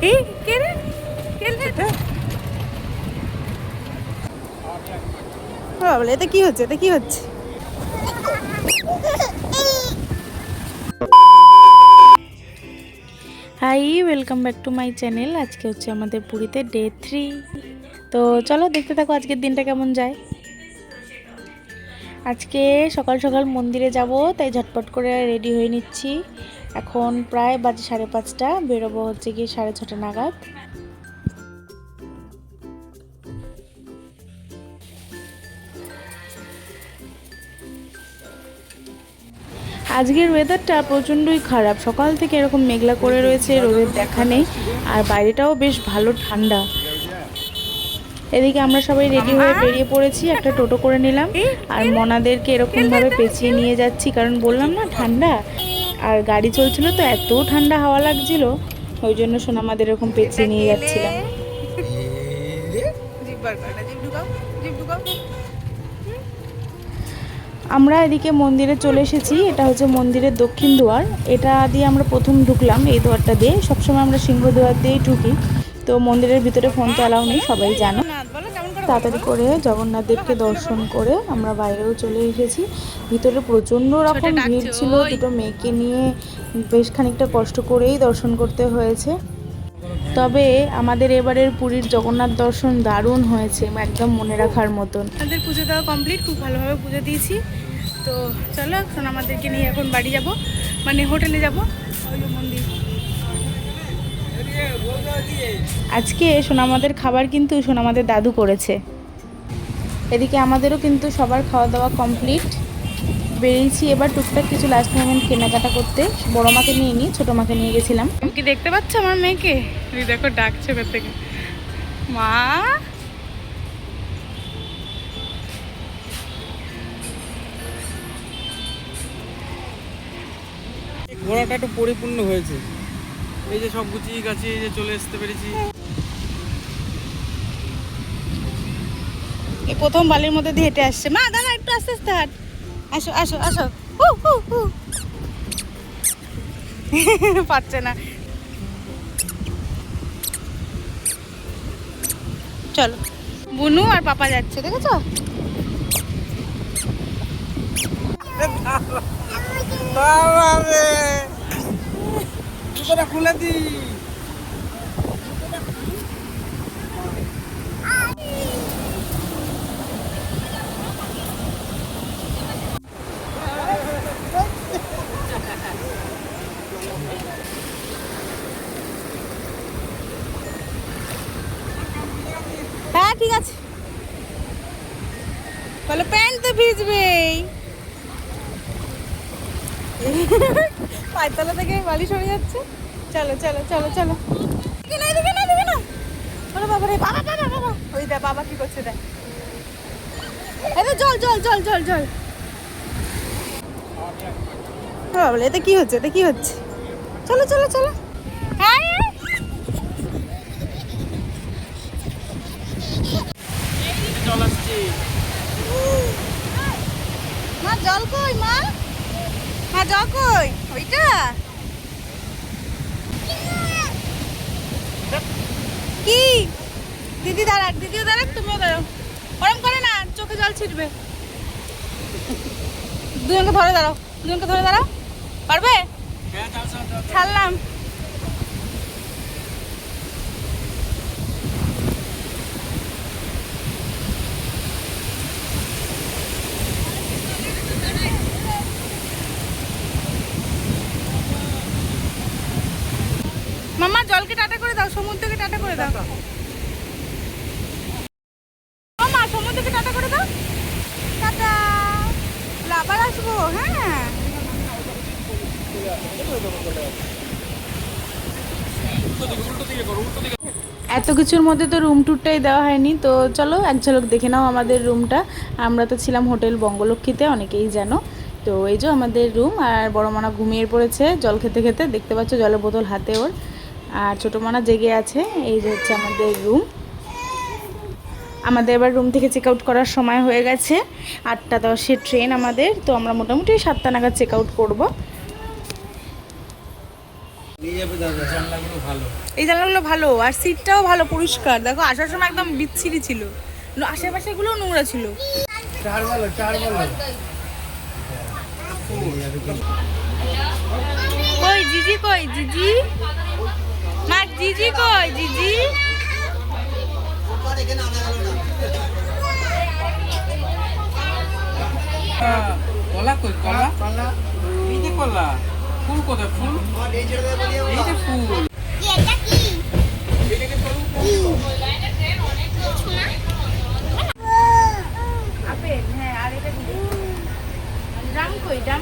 এই কে রে বাবলে, এটা কি হচ্ছে? এটা কি হচ্ছে? Hi, welcome back to my channel. আজকে হচ্ছে আমাদের পুরীতে ডে 3। তো চলো দেখতে থাকো আজকের দিনটা কেমন যায়। আজকে সকাল সকাল মন্দিরে যাব, তাই ঝটপট করে রেডি হয়ে নিচ্ছি। এখন প্রায় বাজে 5:30, বেরোবো হচ্ছে গিয়ে 6:30 নাগাদ। আজকের ওয়েদারটা প্রচণ্ডই খারাপ, সকাল থেকে এরকম মেঘলা করে রয়েছে, রোদের দেখা নেই, আর বাইরেটাও বেশ ভালো ঠান্ডা। এদিকে আমরা সবাই রেডি হয়ে বেরিয়ে পড়েছি, একটা টোটো করে নিলাম আর মনাদেরকে এরকমভাবে পেঁচিয়ে নিয়ে যাচ্ছি, কারণ বললাম না ঠান্ডা, আর গাড়ি চলছিল তো এত ঠান্ডা হাওয়া লাগছিল, ওই জন্য সোনামাদের এরকম পেঁচিয়ে নিয়ে যাচ্ছিলাম। আমরা এদিকে মন্দিরে চলে এসেছি। এটা হচ্ছে মন্দিরের দক্ষিণ দুয়ার, এটা দিয়ে আমরা প্রথম ঢুকলাম। এই দুয়ারটা দিয়ে সবসময় আমরা সিংহ দুয়ার দিয়েই ঢুকি, তো মন্দিরের ভিতরে ফোন তো অ্যালাউ নেই, সবাই জানো। তাড়াতাড়ি করে জগন্নাথ দেবকে দর্শন করে আমরা বাইরেও চলে এসেছি। ভিতরে প্রচণ্ড রকম ভিড় ছিল, দুটো মেয়েকে নিয়ে বেশ খানিকটা কষ্ট করেই দর্শন করতে হয়েছে। তবে আমাদের এবারের পুরীর জগন্নাথ দর্শন দারুণ হয়েছে, একদম মনে রাখার মতন। আমাদের পুজো দেওয়া কমপ্লিট, খুব ভালোভাবে পুজো দিয়েছি। তো চলো এখন আমাদেরকে নিয়ে এখন বাড়ি যাব, মানে হোটেলে যাব, ওই মন্দির। আজকে সোনামাদের খাবার কিন্তু সোনামাদের দাদু করেছে। এদিকে আমাদেরও কিন্তু সবার খাওয়া দাওয়া কমপ্লিট। বেরিয়েছি এবার টুকটাক কিছু লাস্ট মোমেন্ট কেনাকাটা করতে। বড় মাকে নিয়ে নিই, ছোটো মাকে নিয়ে গেছিলাম। তুমি কি দেখতে পাচ্ছ আমার মেয়েকে? তুমি দেখো ডাকছে কোথা থেকে, মা। ঘোরাটা একটু পরিপূর্ণ হয়েছে, এই যে সব গুছিয়ে গাছিয়ে এই যে চলে আসতে পেরেছি। এই প্রথম বালির মধ্যে দিয়ে হেঁটে আসছে। মা দাঁড়া, একটু আস্তে আস্তে হাঁট। আসো আসো আসো। পাচ্ছে না, চলো। বুনু আর পাপা যাচ্ছে, দেখেছো? খুলে দি। হ্যাঁ ঠিক আছে, বলো প্যান্ট তো ভিজবেই। পায়তলা থেকে বালি সরে যাচ্ছে। চলো চলো চলো চলো। বাবা রে, বাবা বাবা বাবা, ওই দেখ বাবা কি করছে, দেখ। এটা জল জল জল জল জল। বাবা, এটা কি হচ্ছে? এটা কি হচ্ছে? চলো চলো চলো। হ্যাঁ জল আসছে। মা জল কই? মা মা জল কই? ওইটা কি? দিদি দাঁড়াক, দিদিও দাঁড়াক, তুমিও দাঁড়াও। ওরম করে না, চোখে জল ছিটবে। দুজনকে ধরে দাঁড়াও, দুজনকে ধরে দাঁড়াও। পারবে? ছাড়লাম। মাম্মা জলকে টাটা করে দাও, সমুদ্রকে টাটা করে দাও। মাম্মা সমুদ্রকে টাটা করে দাও। টাটা, আবার আসবো। হ্যাঁ এত কিছুর মধ্যে তো রুম ট্যুরটাই দেওয়া হয়নি, তো চলো এক ঝলক দেখে নাও আমাদের রুমটা। আমরা তো ছিলাম হোটেল বঙ্গলক্ষ্মীতে, অনেকেই জানো। তো এই যে আমাদের রুম, আর বড় মানা ঘুমিয়ে পড়েছে জল খেতে খেতে, দেখতে পাচ্ছ জলের বোতল হাতে ওর, আর ছোটো মানা জেগে আছে। এই যে হচ্ছে আমাদের রুম। আমাদের এবার রুম থেকে চেক আউট করার সময় হয়ে গেছে, 8:10 ট্রেন আমাদের, তো আমরা মোটামুটি 7টা নাগাদ চেক আউট করবো। জানলাগুলো ভালো। এই জানলাগুলো ভালো, আর সিটটাও ভালো পরিষ্কার। দেখো আসার সময় একদম বিচ্ছিরি ছিল, আশেপাশে গুলো নোংরা ছিল। চার ভালো। কই জিজি, কই জিজি, মা জিজি কই জিজি? কলা কই কলা? এই যে কলা। ফুল কোথায়? ফুল এই যে ফুল। আপেল, হ্যাঁ। আর এটা কি? ড্রাম কই ড্রাম?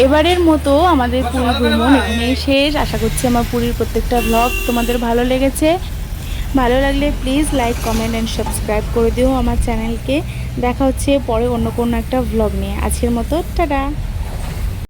এবারের মতো আমাদের পুরী ভ্রমণ এখানেই শেষ। আশা করছি আমার পুরীর প্রত্যেকটা ব্লগ তোমাদের ভালো লেগেছে। ভালো লাগলে please like, comment and subscribe করে দিও আমার চ্যানেলকে। দেখা হচ্ছে পরে অন্য কোনো একটা ব্লগ নিয়ে। আজকের মতো টাটা।